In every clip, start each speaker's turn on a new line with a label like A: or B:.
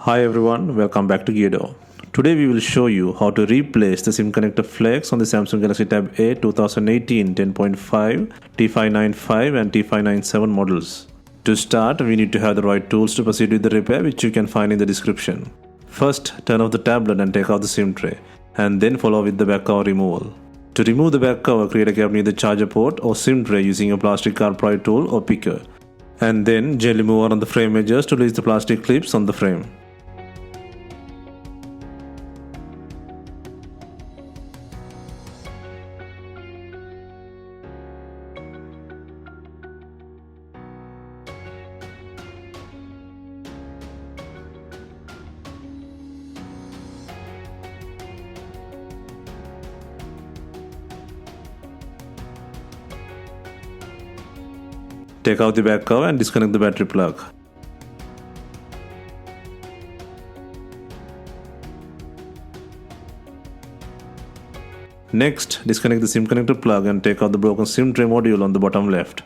A: Hi everyone, welcome back to Geardo. Today we will show you how to replace the SIM connector flex on the Samsung Galaxy Tab 8 2018 10.5, T595 and T597 models. To start, we need to have the right tools to proceed with the repair, which you can find in the description. First, turn off the tablet and take out the SIM tray, and then follow with the back cover removal. To remove the back cover, create a gap near the charger port or SIM tray using a plastic car pry tool or picker, and then gently move around the frame edges to release the plastic clips on the frame. Take out the back cover and disconnect the battery plug. Next, disconnect the SIM connector plug and take out the broken SIM tray module on the bottom left.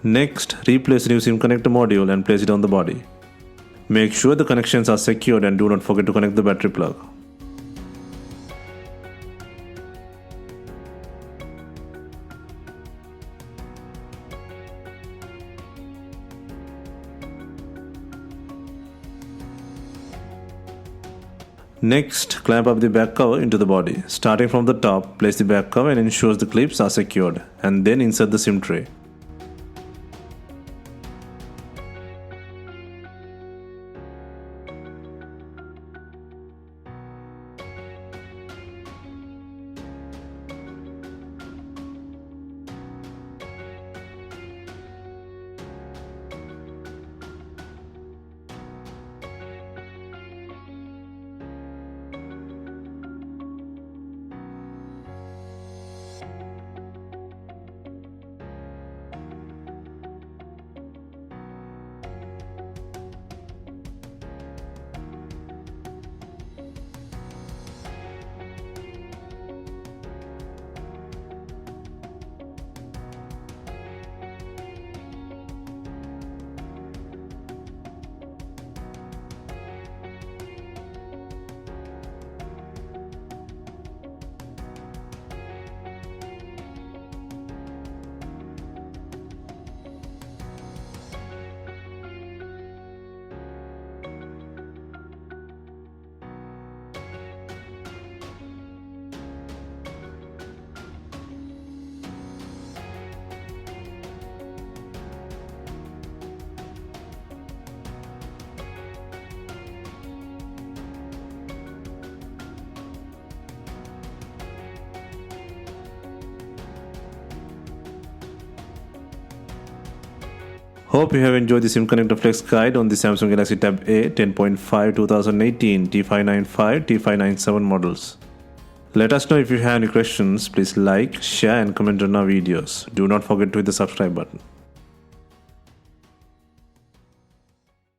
A: Next, replace the new SIM connector module and place it on the body. Make sure the connections are secured and do not forget to connect the battery plug. Next, clamp up the back cover into the body. Starting from the top, place the back cover and ensure the clips are secured, and then insert the SIM tray. Hope you have enjoyed the SIM connector flex guide on the Samsung Galaxy Tab 8 10.5 2018 T595 T597 models. Let us know if you have any questions. Please like, share and comment on our videos. Do not forget to hit the subscribe button.